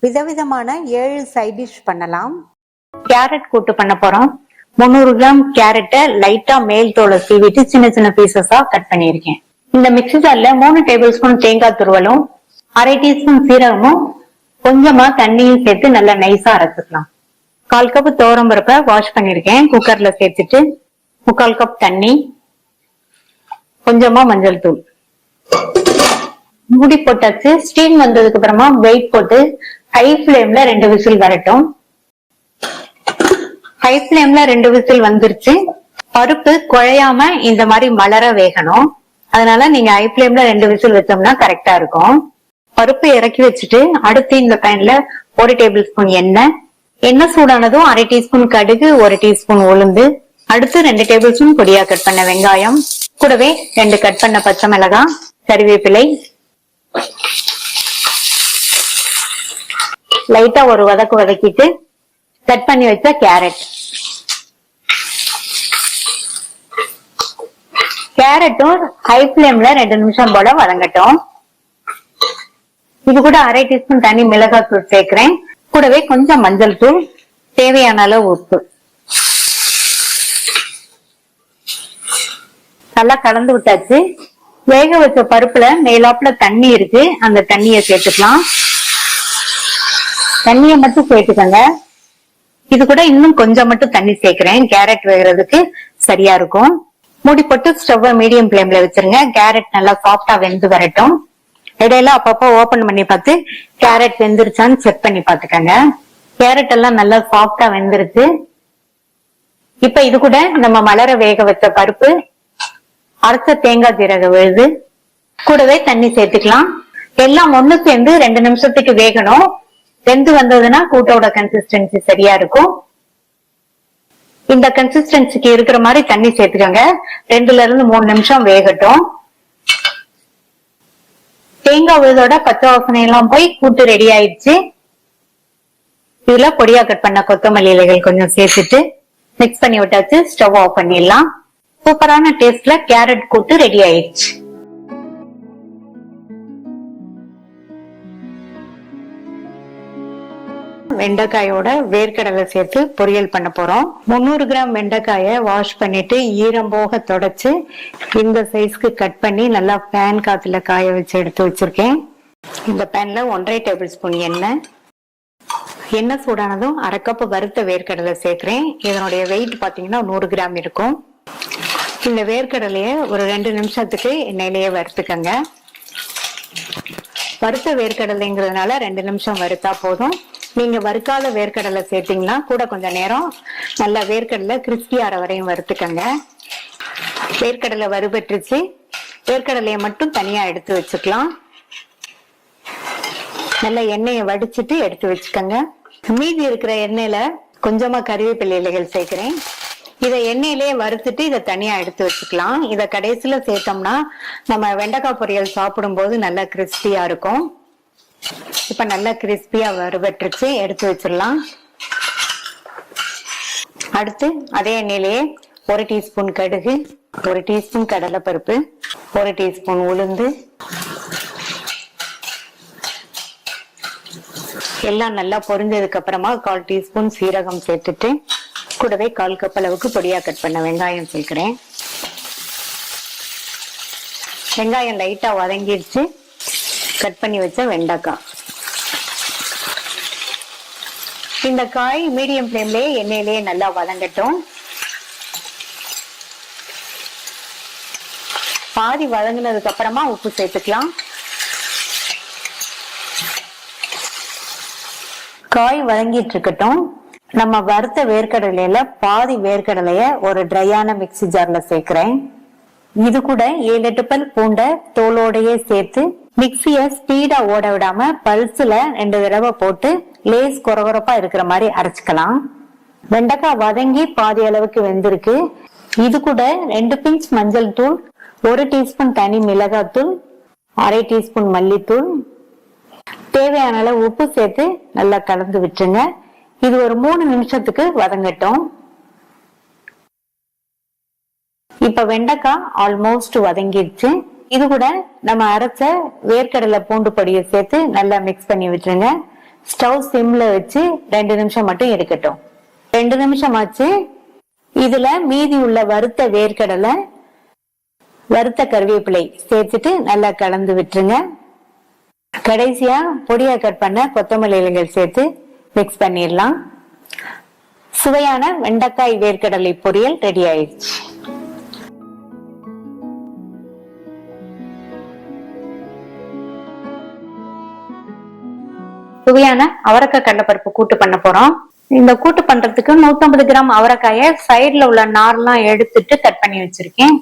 விதவிதமான 7 side dish பண்ணலாம். Carrot கூட்டு பண்ண போறோம். 300 கிராம் கேரட்டை லைட்டா மேல் தோலை சீவிட்டு சின்ன சின்ன பீசஸா கட் பண்ணிருக்கேன். இந்த மிக்ஸி ஜார்ல 3 டேபிள் ஸ்பூன் தேங்காய் துருவலும், அரை டீஸ்பூன் சீரகமும், கொஞ்சமா தண்ணியும் சேர்த்து நல்லா நைஸா அரைச்சுக்கலாம். 1/4 கப் துவரம் பருப்பை வாஷ் பண்ணிருக்கேன். குக்கர்ல சேர்த்துட்டு 3/4 கப் தண்ணி, கொஞ்சமா மஞ்சள் தூள், மூடி போட்டாச்சு. ஸ்டீம் வந்ததுக்கு அப்புறமா வெயிட் போட்டு ஹை ஃபிளேம்ல 2 விசில் வரட்டும். ஹை ஃபிளேம்ல 2 விசில் வந்துருச்சு. பருப்பு குழையாம இந்த மாதிரி மலர வேகணும். அதனால நீங்க ஹை ஃபிளேம்ல 2 விசில் வச்சோம்னா கரெக்டா இருக்கும். பருப்பு இறக்கி வச்சுட்டு அடுத்து இந்த பேன்ல 1 டேபிள் ஸ்பூன் எண்ணெய் சூடானதும் அரை டீஸ்பூன் கடுகு, 1 டீஸ்பூன் உளுந்து, அடுத்து 2 டேபிள் ஸ்பூன் பொடியா கட் பண்ண வெங்காயம், கூடவே 2 கட் பண்ண பச்சை மிளகாய், கறிவேப்பிலை, லைட்டா ஒரு வதக்கிட்டு கட் பண்ணி வச்ச கேரட்டும் ஹை ஃபிளேம்ல 2 நிமிஷம் போல வதங்கட்டும். இது கூட அரை டீஸ்பூன் தனி மிளகாய் தூள் சேர்க்கிறேன். கூடவே கொஞ்சம் மஞ்சள் தூள், தேவையான அளவு உப்பு. நல்லா கலந்து விட்டாச்சு. வேக வச்ச பருப்புல மேலாப்புல தண்ணி இருக்கு, அந்த தண்ணியை சேர்த்துக்கலாம். தண்ணியை மட்டும் சேர்த்துக்கங்க. இது கூட இன்னும் கொஞ்சம் மட்டும் தண்ணி சேர்க்கிறேன், கேரட் வேகிறதுக்கு சரியா இருக்கும். மூடி போட்டு ஸ்டவ் மீடியம் ஃபிளேம்ல வச்சிருங்க. கேரட் நல்லா சாஃப்டா வெந்து வரட்டும். இடையில அப்பப்போ ஓபன் பண்ணி பார்த்து கேரட் வெந்துருச்சான்னு செக் பண்ணி பாத்துக்கங்க. கேரட் எல்லாம் நல்லா சாஃப்டா வெந்துருச்சு. இப்ப இது கூட நம்ம மலர வேக வச்ச பருப்பு, அரைச்ச தேங்காய் ஜீரக விழுது, கூடவே தண்ணி சேர்த்துக்கலாம். எல்லாம் ஒண்ணு சேர்ந்து 2 நிமிஷத்துக்கு வேகணும். வெந்து வந்ததுன்னா கூட்டோட கன்சிஸ்டன்சி சரியா இருக்கும். இந்த கன்சிஸ்டன்சிக்கு இருக்கிற மாதிரி தண்ணி சேர்த்துக்கோங்க. 2ல இருந்து 3 நிமிஷம் வேகட்டும். தேங்காய் விழுதோட பச்சை வாசனை எல்லாம் போய் கூட்டு ரெடி ஆயிடுச்சு. இதுல பொடியா கட் பண்ண கொத்தமல்லி இலைகள் கொஞ்சம் சேர்த்துட்டு மிக்ஸ் பண்ணி விட்டாச்சு. ஸ்டவ் ஆஃப் பண்ணிடலாம். சூப்பரான டேஸ்ட்ல கேரட் கூட்டு ரெடி ஆயிடுச்சு. வெண்டைக்காயோட வேர்க்கடலை சேர்த்து பொரியல் பண்ண போறோம். 300 கிராம் வெண்டைக்காயை வாஷ் பண்ணிட்டு ஈரம் போக தொடச்சு இந்த சைஸ்க்கு கட் பண்ணி நல்லா பேன் காத்துல காய வச்சு எடுத்து வச்சிருக்கேன். இந்த பேன்ல 1.5 டேபிள் ஸ்பூன் எண்ணெய் சூடானதும் அரை கப் வறுத்த வேர்க்கடலை சேர்க்கிறேன். இதனுடைய வெயிட் பாத்தீங்கன்னா 100 கிராம் இருக்கும். இந்த வேர்க்கடலைய ஒரு 2 நிமிஷத்துக்கு எண்ணெயிலேயே வறுத்துக்கங்க. வறுத்த வேர்க்கடலைங்கிறதுனால 2 நிமிஷம் வறுத்தா போதும். நீங்க வறுக்காத வேர்க்கடலை சேர்த்தீங்கன்னா கூட கொஞ்சம் நேரம் நல்லா வேர்க்கடலை கிறிஸ்பி ஆற வரையும் வறுத்துக்கங்க. வேர்க்கடலை வறுபட்டுருச்சு. வேர்க்கடலையை மட்டும் தனியா எடுத்து வச்சுக்கலாம். நல்லா எண்ணெயை வடிச்சிட்டு எடுத்து வச்சுக்கோங்க. மீதி இருக்கிற எண்ணெயில கொஞ்சமா கறிவேப்பிலை இலைகள் சேர்க்கிறேன். இதை எண்ணெயிலேயே வறுத்துட்டு இதை தனியா எடுத்து வச்சுக்கலாம். இதை கடைசியில சேர்த்தோம்னா நம்ம வெண்டைக்காய் பொரியல் சாப்பிடும் போது நல்லா கிறிஸ்பியா இருக்கும். இப்ப நல்லா கிறிஸ்பியா வறுபட்டுருச்சு, எடுத்து வச்சிடலாம். அடுத்து அதே எண்ணெயிலேயே 1 டீஸ்பூன் கடுகு, 1 டீஸ்பூன் கடலைப்பருப்பு, 1 டீஸ்பூன் உளுந்து, எல்லாம் நல்லா பொரிஞ்சதுக்கு அப்புறமா 1/4 டீஸ்பூன் சீரகம் சேர்த்துட்டு கூடவே 1/4 கப் அளவுக்கு பொடியா கட் பண்ண வெங்காயம் சேர்க்கிறேன். வெங்காயம் லைட்டா வதங்கிடுச்சு. கட் பண்ணி வச்ச வெண்டைக்காய். இந்த காய் மீடியம் ஃபிளேம்லயே எண்ணெயிலேயே நல்லா வதங்கட்டும். பாதி வதங்கினதுக்கு அப்புறமா உப்பு சேர்த்துக்கலாம். காய் வதங்கிட்டு இருக்கட்டும். நம்ம வறுத்த வேர்க்கடலையில பாதி வேர்க்கடலைய ஒரு ட்ரையான மிக்ஸி ஜார்ல சேர்க்கிறேன். இது கூட 7-8 பல் பூண்டை தோலோடையே சேர்த்து மிக்ஸிய ஸ்பீடா ஓட விடாம பல்ஸ்ல 2 தடவை போட்டு லேஸ் கொரகொரப்பா இருக்கிற மாதிரி அரைச்சுக்கலாம். வெண்டைக்காய் வதங்கி பாதி அளவுக்கு வெந்திருக்கு. இது கூட 2 பிஞ்ச் மஞ்சள் தூள், 1 டீஸ்பூன் தனி மிளகாய் தூள், அரை டீஸ்பூன் மல்லித்தூள், தேவையான அளவு உப்பு சேர்த்து நல்லா கலந்து விட்டுருங்க. இது ஒரு 3 நிமிஷத்துக்கு வதங்கட்டும். இப்ப வெண்டைக்காய் ஆல்மோஸ்ட் வதங்கிடுச்சு. இது கூட நம்ம அரைச்ச வேர்க்கடலை பூண்டு பொடியை சேர்த்து நல்லா மிக்ஸ் பண்ணி விட்டுருங்க. ஸ்டவ் சிம்ல வச்சு 2 நிமிஷம் மட்டும் எடுக்கட்டும். 2 நிமிஷம் ஆச்சு. இதுல மீதி உள்ள வறுத்த வேர்க்கடலை, வறுத்த கருவேப்பிலை சேர்த்துட்டு நல்லா கலந்து விட்டுருங்க. கடைசியா பொடியா கட் பண்ண கொத்தமல்லி இலைகள் சேர்த்து மிக்ஸ் பண்ணிடலாம். சுவையான வெண்டைக்காய் வேர்க்கடலை பொரியல் ரெடி ஆயிடுச்சு. சுவையான அவரைக்காய் கடலைப்பருப்பு கூட்டு பண்ண போறோம். இந்த கூட்டு பண்றதுக்கு 150 கிராம் அவரைக்காய சைட்ல உள்ள நார்லாம் எடுத்துட்டு கட் பண்ணி வச்சிருக்கேன்.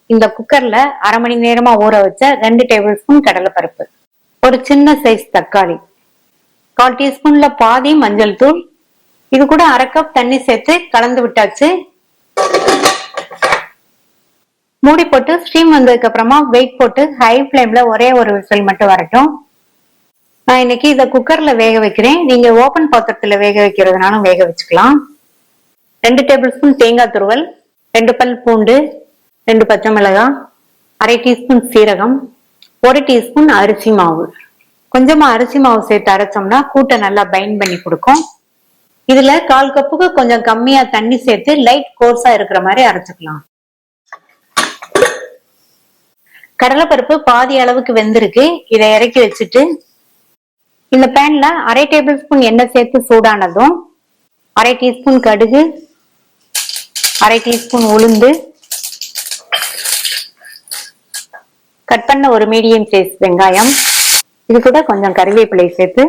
இந்த குக்கர்ல 1/2 மணி நேரமா ஊற வச்ச 2 டேபிள் ஸ்பூன் கடலைப்பருப்பு, ஒரு சின்ன சைஸ் தக்காளி, 1/4 டீஸ்பூன்ல பாதி மஞ்சள் தூள், இது கூட 1/2 கப் தண்ணி சேர்த்து கலந்து விட்டாச்சு. மூடி போட்டு ஸ்டீம் வந்ததுக்கு அப்புறமா வெயிட் போட்டு ஹை ஃபிளேம்ல ஒரே ஒரு விசில் மட்டும் வரட்டும். நான் இன்னைக்கு இதை குக்கர்ல வேக வைக்கிறேன். நீங்க ஓபன் பாத்திரத்துல வேக வைக்கிறதுனாலும் வேக வச்சுக்கலாம். 2 டேபிள் ஸ்பூன் தேங்காய் துருவல், 2 பல் பூண்டு, 2 பச்சை மிளகாய், 1/2 டீஸ்பூன் சீரகம், 1 டீஸ்பூன் அரிசி மாவு. கொஞ்சமா அரிசி மாவு சேர்த்து அரைச்சோம்னா கூட்டை நல்லா பைண்ட் பண்ணி கொடுக்கும். இதுல 1/4 கப்புக்கு கொஞ்சம் கம்மியா தண்ணி சேர்த்து லைட் கோர்ஸா இருக்கிற மாதிரி அரைச்சுக்கலாம். கடலைப்பருப்பு பாதி அளவுக்கு வெந்திருக்கு. இதை இறக்கி வச்சுட்டு இந்த பேன்ல 1/2 டேபிள் ஸ்பூன் எண்ணெய் சேர்த்து சூடானதும் 1/2 டீஸ்பூன் கடுகு, 1/2 டீஸ்பூன் உளுந்து, கட் பண்ண ஒரு மீடியம் சைஸ் வெங்காயம், இது கூட கொஞ்சம் கறிவேப்பிலை சேர்த்து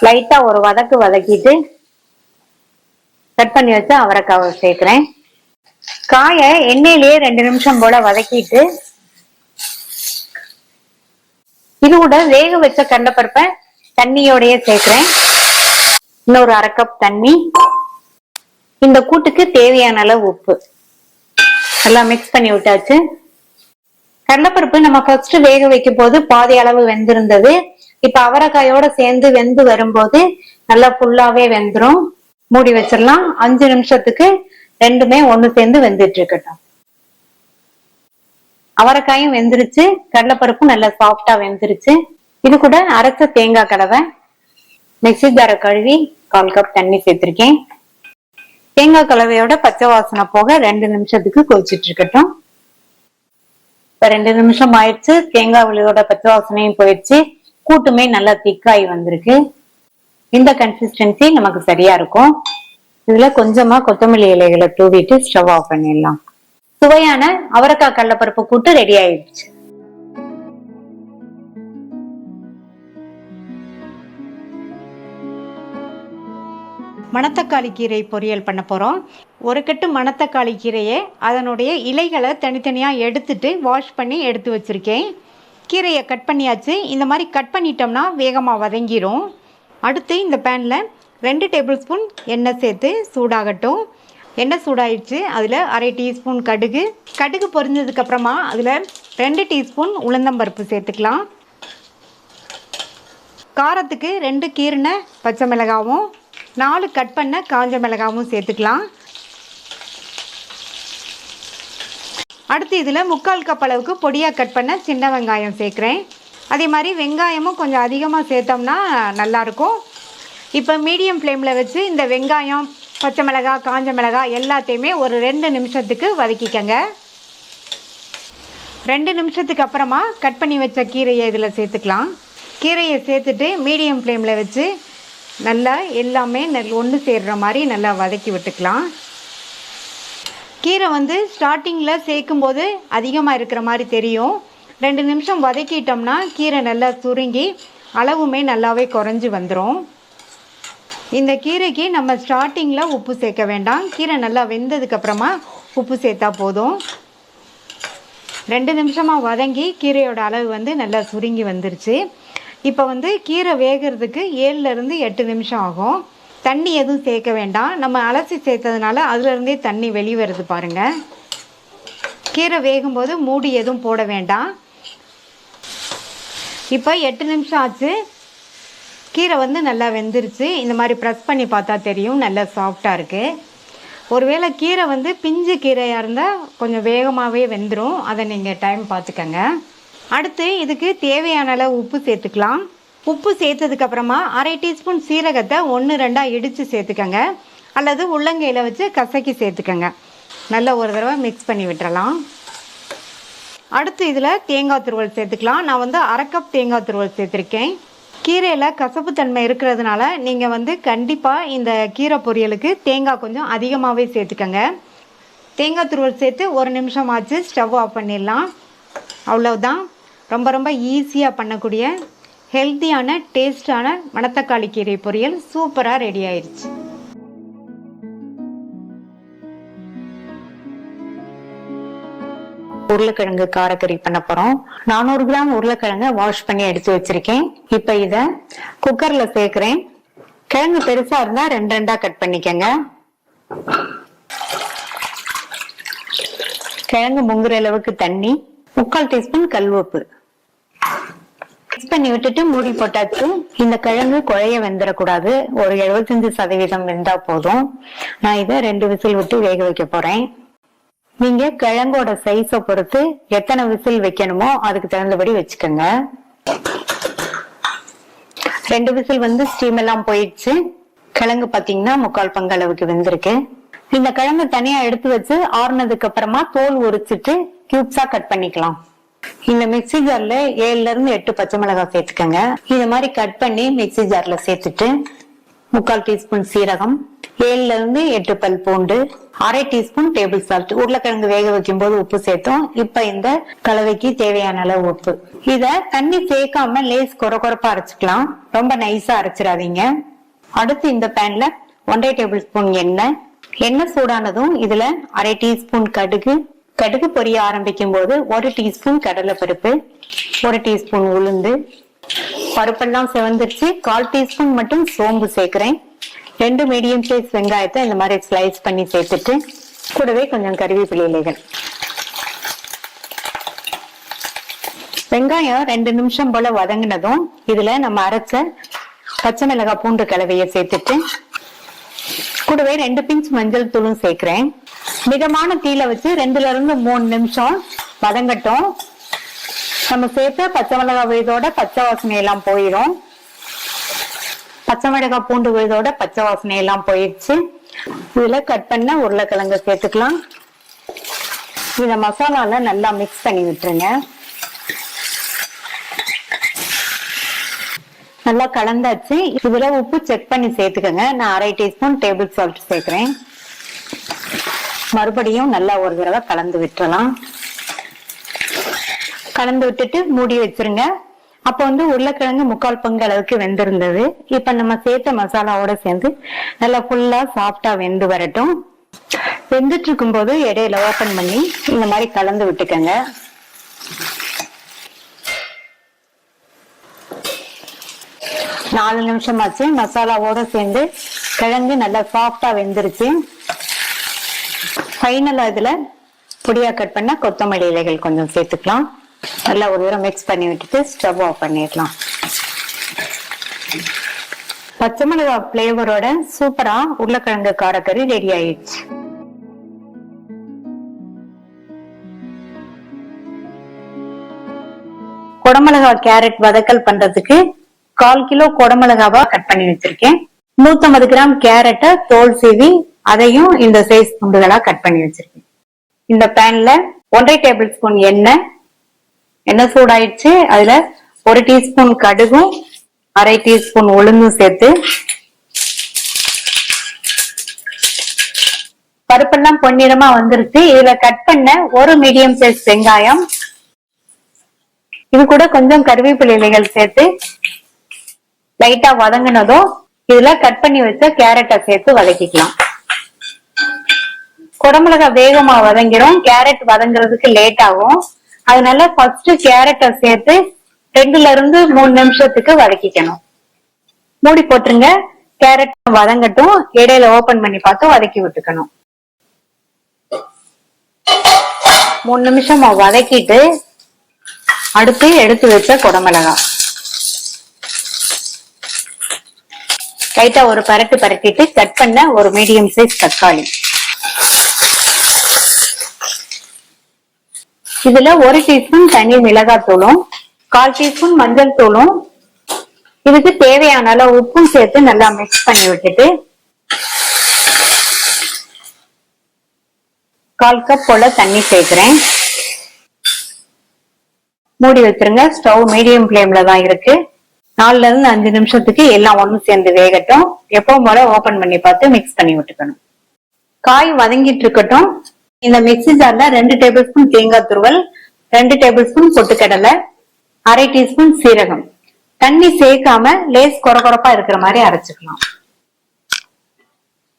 லைட்டா ஒரு வதக்கிட்டு கட் பண்ணி வச்சு அவரைக்காவை சேர்க்கிறேன். காயை எண்ணெயிலேயே 2 நிமிஷம் போல வதக்கிட்டு இது கூட வேக வச்ச கடலைப்பருப்பை தண்ணியோடய சேர்க்கிறேன். இன்னொரு 1/2 கப் தண்ணி. இந்த கூட்டுக்கு தேவையான அளவு உப்பு எல்லாம் மிக்ஸ் பண்ணி விட்டாச்சு. கடலைப்பருப்பு நம்ம ஃபர்ஸ்ட் வேக வைக்கும் போது பாதி அளவு வெந்திருந்தது. இப்ப அவரைக்காயோட சேர்ந்து வெந்து வரும்போது நல்லா ஃபுல்லாவே வெந்துரும். மூடி வச்சிடலாம். 5 நிமிஷத்துக்கு ரெண்டுமே ஒண்ணு சேர்ந்து வெந்துட்டு இருக்கட்டும். அவரைக்காயும் வெந்துருச்சு, கடலைப்பருப்பும் நல்லா சாஃப்டா வெந்துருச்சு. இது கூட அரைச்ச தேங்காய் கடவை, மிக்ஸி ஜாரை கழுவி 1/4 கப் தண்ணி சேர்த்திருக்கேன். தேங்காய் கலவையோட பச்சை வாசனை போக 2 நிமிஷத்துக்கு கொதிச்சுட்டு இருக்கட்டும். இப்ப 2 நிமிஷம் ஆயிடுச்சு. தேங்காய் விலையோட பச்சை வாசனையும் போயிடுச்சு. கூட்டுமே நல்லா திக்காய் வந்திருக்கு. இந்த கன்சிஸ்டன்சி நமக்கு சரியா இருக்கும். இதுல கொஞ்சமா கொத்தமல்லி இலைகளை தூவிட்டு ஸ்டவ் ஆஃப் பண்ணிடலாம். சுவையான அவரைக்காய் கடலைப்பருப்பு கூட்டு ரெடி ஆயிடுச்சு. மணத்தக்காளி கீரை பொரியல் பண்ண போகிறோம். ஒரு கட்டு மணத்தக்காளி கீரையை அதனுடைய இலைகளை தனித்தனியாக எடுத்துட்டு வாஷ் பண்ணி எடுத்து வச்சுருக்கேன். கீரையை கட் பண்ணியாச்சு. இந்த மாதிரி கட் பண்ணிட்டோம்னா வேகமாக வதங்கிடும். அடுத்து இந்த பேனில் 2 டேபிள் ஸ்பூன் எண்ணெய் சேர்த்து சூடாகட்டும். எண்ணெய் சூடாயிடுச்சு. அதில் 1/2 டீஸ்பூன் கடுகு பொரிஞ்சதுக்கப்புறமா அதில் 2 டீஸ்பூன் உளுந்தம்பருப்பு சேர்த்துக்கலாம். காரத்துக்கு 2 கீறின பச்சை மிளகாவும் 4 கட் பண்ண காஞ்ச மிளகாவும் சேர்த்துக்கலாம். அடுத்து இதில் 3/4 கப் அளவுக்கு பொடியாக கட் பண்ண சின்ன வெங்காயம் சேர்க்குறேன். அதே மாதிரி வெங்காயமும் கொஞ்சம் அதிகமாக சேர்த்தோம்னா நல்லாயிருக்கும். இப்போ மீடியம் ஃப்ளேமில் வச்சு இந்த வெங்காயம், பச்சை மிளகாய், காஞ்ச மிளகாய் எல்லாத்தையுமே ஒரு 2 நிமிஷத்துக்கு வதக்கிக்கங்க. 2 நிமிஷத்துக்கு அப்புறமா கட் பண்ணி வச்ச கீரையை இதில் சேர்த்துக்கலாம். கீரையை சேர்த்துட்டு மீடியம் ஃப்ளேமில் வச்சு நல்லா எல்லாமே ஒன்று சேர்கிற மாதிரி நல்லா வதக்கி விட்டுக்கலாம். கீரை ஸ்டார்டிங்கில் சேர்க்கும்போது அதிகமாக இருக்கிற மாதிரி தெரியும். 2 நிமிஷம் வதக்கிட்டோம்னா கீரை நல்லா சுருங்கி அளவுமே நல்லாவே குறைஞ்சி வந்துடும். இந்த கீரைக்கு நம்ம ஸ்டார்டிங்கில் உப்பு சேர்க்க வேண்டாம். கீரை நல்லா வெந்ததுக்கப்புறமா உப்பு சேர்த்தா போதும். 2 நிமிஷமாக வதங்கி கீரையோட அளவு நல்லா சுருங்கி வந்துருச்சு. இப்போ கீரை வேகிறதுக்கு 7லேருந்து 8 நிமிஷம் ஆகும். தண்ணி எதுவும் சேர்க்க வேண்டாம். நம்ம அலசி சேர்த்ததுனால அதுலேருந்தே தண்ணி வெளிவருது பாருங்கள். கீரை வேகும்போது மூடி எதுவும் போட வேண்டாம். இப்போ 8 நிமிஷம் ஆச்சு. கீரை நல்லா வெந்துருச்சு. இந்த மாதிரி ப்ரெஸ் பண்ணி பார்த்தா தெரியும், நல்லா சாஃப்டாக இருக்குது. ஒருவேளை கீரை பிஞ்சு கீரையாக இருந்தால் கொஞ்சம் வேகமாகவே வெந்துடும். அதை நீங்கள் டைம் பார்த்துக்கங்க. அடுத்து இதுக்கு தேவையான அளவு உப்பு சேர்த்துக்கலாம். உப்பு சேர்த்ததுக்கு அப்புறமா 1/2 டீஸ்பூன் சீரகத்தை 1-2 இடித்து சேர்த்துக்கங்க, அல்லது உள்ளங்கையில் வச்சு கசக்கி சேர்த்துக்கங்க. நல்லா ஒரு தடவை மிக்ஸ் பண்ணி விட்டுறலாம். அடுத்து இதில் தேங்காய் துருவல் சேர்த்துக்கலாம். நான் 1/2 கப் தேங்காய் துருவல் சேர்த்துருக்கேன். கீரையில் கசப்பு தன்மை இருக்கிறதுனால நீங்கள் கண்டிப்பாக இந்த கீரை பொரியலுக்கு தேங்காய் கொஞ்சம் அதிகமாகவே சேர்த்துக்கங்க. தேங்காய் துருவல் சேர்த்து 1 நிமிஷம் ஆச்சு, ஸ்டவ் ஆஃப் பண்ணிடலாம். அவ்வளவுதான். ரொம்ப ரொம்ப ஈஸியாக பண்ணக்கூடிய ஹெல்த்தியான டேஸ்டான மணத்தக்காளி கீரை பொரியல் சூப்பராக ரெடி ஆயிடுச்சு. உருளைக்கிழங்கு காரக்கறி பண்ண போறோம். 400 கிராம் உருளைக்கிழங்க வாஷ் பண்ணி எடுத்து வச்சிருக்கேன். இப்ப இத குக்கர்ல சேர்க்கிறேன். கிழங்கு பெருசா இருந்தா 2-2 கட் பண்ணிக்கங்க. கிழங்கு முங்குற அளவுக்கு தண்ணி, 3/4 டீஸ்பூன் கல்லுப்பு மிக்ஸ் பண்ணி விட்டுட்டு மூடி போட்டாச்சு. இந்த கிழங்கு குழைய வெந்துடக்கூடாது, ஒரு 75% வெந்தா போதும். நான் இதை 2 விசில் விட்டு வேக வைக்க போறேன். நீங்க கிழங்கோட சைஸை பொறுத்து எத்தனை விசில் வைக்கணுமோ அதுக்கு தகுந்தபடி வச்சுக்கோங்க. 2 விசில் ஸ்டீம் எல்லாம் போயிடுச்சு. கிழங்கு பாத்தீங்கன்னா 3/4 பங்கு அளவுக்கு வெந்திருக்கு. இந்த கிழங்கு தனியா எடுத்து வச்சு ஆறுனதுக்கு அப்புறமா தோல் உரிச்சிட்டு கியூப்ஸா கட் பண்ணிக்கலாம். இந்த மிக்ஸி ஜார்ல 7-8 பச்சை மிளகாய் சேர்த்துக்கங்க. இந்த மாதிரி கட் பண்ணி மிக்ஸி ஜார்ல சேர்த்துட்டு 3/4 டீஸ்பூன் சீரகம், 7-8 பல் பூண்டு, 1/2 டீஸ்பூன் டேபிள் சால்ட். உருளைக்கிழங்கு வேக வைக்கும் போது உப்பு சேர்த்தோம். இப்ப இந்த கலவைக்கு தேவையான அளவு உப்பு. இத தண்ணி சேர்க்காம லேஸ் கொரப்பா அரைச்சுக்கலாம், ரொம்ப நைஸா அரைச்சிடாதீங்க. அடுத்து இந்த பேன்ல 1/2 டேபிள் ஸ்பூன் எண்ணெய் சூடானதும் இதுல 1/2 டீஸ்பூன் கடுகு பொரிய ஆரம்பிக்கும் போது 1 டீஸ்பூன் கடலை பருப்பு, 1 டீஸ்பூன் உளுந்து, பருப்பெல்லாம் செவந்துருச்சு. 1/4 டீஸ்பூன் மட்டும் சோம்பு சேர்க்கிறேன். 2 மீடியம் சைஸ் வெங்காயத்தை இந்த மாதிரி ஸ்லைஸ் பண்ணி சேர்த்துட்டு கூடவே கொஞ்சம் கறிவேப்பிலை இலைகள். வெங்காயம் 2 நிமிஷம் போல வதங்கினதும் இதுல நம்ம அரைச்ச பச்சை மிளகாய் பூண்டு கலவையை சேர்த்துட்டு கூடவே 2 பிஞ்ச் மஞ்சள் தூளும் சேர்க்கிறேன். மிதமான தீயில வச்சு 2-3 நிமிஷம் வதங்கட்டும். நம்ம சேர்த்த பச்சை மிளகாய் விழுதோட பச்சை வாசனை எல்லாம் போயிடும். பச்சை மிளகாய் பூண்டு விழுதோட பச்சை வாசனை எல்லாம் போயிடுச்சு. இதுல கட் பண்ண உருளைக்கிழங்கு சேர்த்துக்கலாம். இத மசாலால நல்லா மிக்ஸ் பண்ணி விட்டுருங்க. நல்லா கலந்தாச்சு. இதுல உப்பு செக் பண்ணி சேர்த்துக்கங்க. நான் 1/2 டீஸ்பூன் டேபிள் சால்ட் சேர்க்கிறேன். மறுபடியும் நல்லா ஒரு தடவை கலந்து விட்டுறலாம். கலந்து விட்டுட்டு மூடி வச்சிருங்க. அப்ப உருளைக்கிழங்கு 3/4 பங்கு அளவுக்கு வெந்திருந்தது. இப்ப நம்ம சேர்த்த மசாலாவோட சேர்ந்து நல்லா ஃபுல்லா சாஃப்டா வெந்து வரட்டும். வெந்துட்டு இருக்கும் போது இடையில ஓபன் பண்ணி இந்த மாதிரி கலந்து விட்டுக்கங்க. நாலு நிமிஷம் ஆச்சு. மசாலாவோட சேர்ந்து கிழங்கு நல்லா சாஃப்டா வெந்துருச்சு. ஃபைனலா இதுல பொடியா கட் பண்ண கொத்தமல்லி இலைகள் கொஞ்சம் சேர்த்துக்கலாம். நல்லா ஒரு தடவை மிக்ஸ் பண்ணி விட்டுட்டு ஸ்டவ் ஆஃப் பண்ணிடலாம். பச்சை மிளகாய் பிளேவரோட சூப்பரா உருளைக்கிழங்கு காரக்கறி ரெடி ஆயிடுச்சு. குடமிளகாய் கேரட் வதக்கல் பண்றதுக்கு 1/4 கிலோ குடமிளகாவா கட் பண்ணி வச்சிருக்கேன். 150 கிராம் கேரட்டை தோல் சீவி அதையும் இந்த சைஸ் துண்டுகளா கட் பண்ணி வச்சிருக்கேன். இந்த பேன்ல 1/2 டேபிள் ஸ்பூன் எண்ணெய் சூடாயிடுச்சு. அதுல 1 டீஸ்பூன் கடுகும் 1/2 டீஸ்பூன் உளுந்தும் சேர்த்து பருப்பெல்லாம் பொன்னிறமா வந்துருச்சு. இதுல கட் பண்ண ஒரு மீடியம் சைஸ் வெங்காயம், இது கூட கொஞ்சம் கறிவேப்பிலை இலைகள் சேர்த்து லைட்டா வதங்கினதும் இதுல கட் பண்ணி வச்ச கேரட்டை சேர்த்து வதக்கிக்கலாம். குடமிளகாய் வேகமா வதங்கிரும், கேரட் வதங்குறதுக்கு லேட் ஆகும். அதனால ஃபர்ஸ்ட் கேரட்டை சேர்த்து 2-3 நிமிஷத்துக்கு வதக்கிக்கணும். மூடி போட்டுருங்க. கேரட் வதங்கட்டும். இடையில ஓபன் பண்ணி பார்த்து வதக்கி விட்டுக்கணும். 3 நிமிஷம் வதக்கிட்டு அடுத்து எடுத்து வச்ச குடமிளகாய் லைட்டா ஒரு பரட்டிட்டு கட் பண்ண ஒரு மீடியம் சைஸ் தக்காளி, இதுல 1 டீஸ்பூன் தனி மிளகாய் தூளும் 1/4 டீஸ்பூன் மஞ்சள் தூளும் இதுக்கு தேவையான அளவு உப்பும் சேர்த்து நல்லா மிக்ஸ் பண்ணி விட்டுட்டு 1/4 கப் போல தண்ணி சேர்க்கிறேன். மூடி வச்சிருங்க. ஸ்டவ் மீடியம் ஃப்ளேம்ல தான் இருக்கு. 4ல இருந்து 5 நிமிஷத்துக்கு எல்லாம் ஒண்ணு சேர்ந்து வேகட்டும். எப்பவும் போல ஓபன் பண்ணி பார்த்து மிக்ஸ் பண்ணி விட்டுக்கணும். காய் வதங்கிட்டு இருக்கட்டும். இந்த மிக்ஸி ஜார்ல 2 டேபிள் ஸ்பூன் தேங்காய் துருவல், 2 டேபிள் ஸ்பூன் பொட்டுக்கடலை, 1/2 டீஸ்பூன் சீரகம், தண்ணி சேர்க்காம லேஸ் கொரகொரப்பா இருக்கிற மாதிரி அரைச்சுக்கலாம்.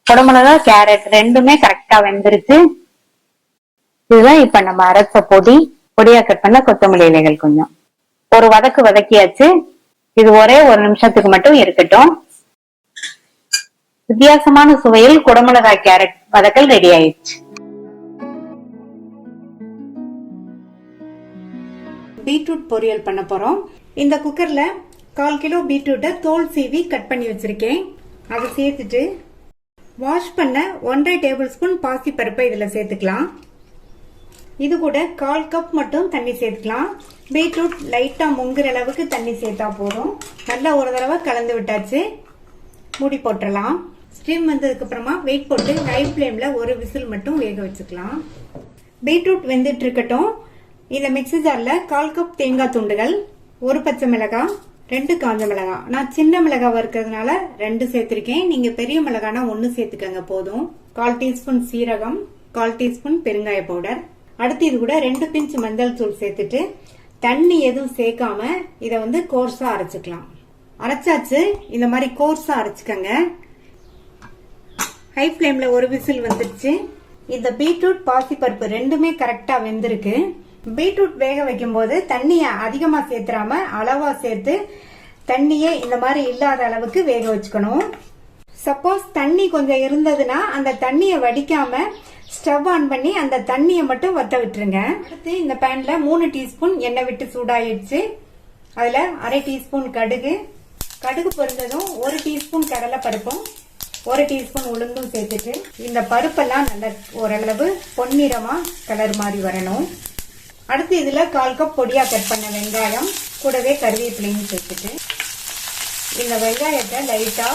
குடமிளகா, கேரட் ரெண்டுமே கரெக்டா வெந்துருச்சு. இதுதான் இப்ப நம்ம அரைச்ச பொடியா கட் பண்ண கொத்தமல்லி இலைகள் கொஞ்சம் ஒரு வதக்கியாச்சு. இது ஒரே 1 நிமிஷத்துக்கு மட்டும் இருக்கட்டும். வித்தியாசமான சுவையில் குடமிளகாய் கேரட் வதக்கல் ரெடி ஆயிடுச்சு. பீட்ரூட் பொரியல் பண்ண போறோம். இந்த குக்கர்ல 1/4 கிலோ பீட்ரூட்டை தோல் சீவி கட் பண்ணி வச்சிருக்கேன். அதை சேர்த்துட்டு வாஷ் பண்ண 1/2 டேபிள் ஸ்பூன் பாசி பருப்பை இதுல சேர்த்துக்கலாம். இது கூட 1/4 கப் மட்டும் தண்ணி சேர்த்துக்கலாம். பீட்ரூட் லைட்டா முங்குற அளவுக்கு தண்ணி சேர்த்தா போதும். நல்லா ஒரு தடவை கலந்து விட்டாச்சு. மூடி போட்டுடலாம். ஸ்டீம் வந்ததுக்கு அப்புறமா வெயிட் போட்டு ஹை ஃப்ளேம்ல ஒரு விசில் மட்டும் வேக வச்சுக்கலாம். பீட்ரூட் வெந்துட்டு இருக்கட்டும். இந்த மிக்ஸி ஜார்ல 1/4 கப் தேங்காய் துண்டுகள், 1 பச்சை மிளகாய், 2 காஞ்ச மிளகாய். நான் சின்ன மிளகாய் இருக்கிறதுனால 2 சேர்த்திருக்கேன். நீங்க பெரிய மிளகானா 1 சேர்த்துக்கங்க போதும். 1/4 டீஸ்பூன் சீரகம், 1/4 டீஸ்பூன் பெருங்காய பவுடர். அடுத்து இது கூட 2 பிஞ்ச் மஞ்சள் தூள் சேர்த்துட்டு தண்ணி எதுவும் சேர்க்காம இதை கோர்ஸா அரைச்சுக்கலாம். அரைச்சாச்சு. இந்த மாதிரி கோர்ஸா அரைச்சுக்கங்க. ஹை ஃப்ளேம்ல ஒரு விசில் வந்துருச்சு. இந்த பீட்ரூட் பாசிப்பருப்பு ரெண்டுமே கரெக்டா வெந்திருக்கு. பீட்ரூட் வேக வைக்கும் போது தண்ணிய அதிகமா சேர்த்துறாம அளவா சேர்த்து தண்ணியே இந்த மாதிரி இல்லாத அளவுக்கு வேக வச்சுக்கணும். சப்போஸ் தண்ணி கொஞ்சம் இருந்ததுன்னா அந்த தண்ணியை வடிக்காம ஸ்டவ் ஆன் பண்ணி அந்த தண்ணியை மட்டும் வத்த விட்டுருங்க. அடுத்து இந்த பேன்ல 3 டீஸ்பூன் எண்ணெய் விட்டு சூடாயிடுச்சு. அதுல 1/2 டீஸ்பூன் கடுகு பொரிஞ்சதும் 1 டீஸ்பூன் கடலை பருப்பும் 1 டீஸ்பூன் உளுந்தும் சேர்த்துட்டு இந்த பருப்பெல்லாம் நல்ல ஓரளவு பொன்னிறமா கலர் மாதிரி வரணும். அடுத்து இதுல 1/4 கப் பொடியா கட் பண்ண வெங்காயம் கூடவே கருவேப்பிலையும் சேர்த்துட்டு இந்த வெங்காயத்தை லைட்டா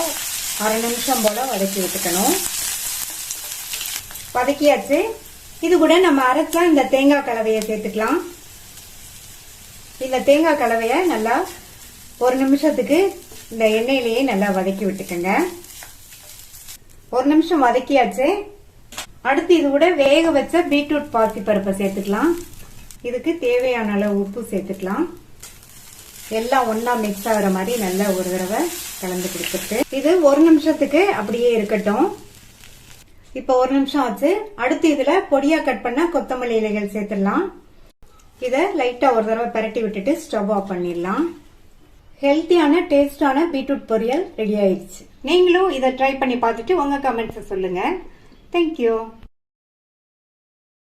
1/2 நிமிஷம் போல வதக்கி விட்டுக்கணும். வதக்கியாச்சு. இது கூட நம்ம அரைச்ச இந்த தேங்காய் கலவையை சேர்த்துக்கலாம். இந்த தேங்காய் கலவையை நல்லா 1 நிமிஷத்துக்கு இந்த எண்ணெயிலேயே நல்லா வதக்கி விட்டுக்கங்க. 1 நிமிஷம் வதக்கியாச்சு. அடுத்து இது கூட வேக வச்ச பீட்ரூட் பாசி பருப்பை சேர்த்துக்கலாம். இதுக்கு தேவையான அளவு உப்பு சேர்த்துக்கலாம். எல்லாம் ஒன்னா மிக்ஸ் ஆகிற மாதிரி நல்லா ஒரு தடவை கலந்து கொடுத்துட்டு இது 1 நிமிஷத்துக்கு அப்படியே இருக்கட்டும். இப்ப 1 நிமிஷம் ஆச்சு. அடுத்து இதுல பொடியா கட் பண்ண கொத்தமல்லி இலைகள் சேர்த்துடலாம். இத லைட்டா ஒரு தடவை பரட்டி விட்டுட்டு ஸ்டவ் ஆஃப் பண்ணிடலாம். ஹெல்த்தியான டேஸ்டான பீட்ரூட் பொரியல் ரெடி ஆயிடுச்சு. நீங்களும் இதை ட்ரை பண்ணி பார்த்துட்டு உங்க கமெண்ட்ஸ் சொல்லுங்க. தேங்க்யூ.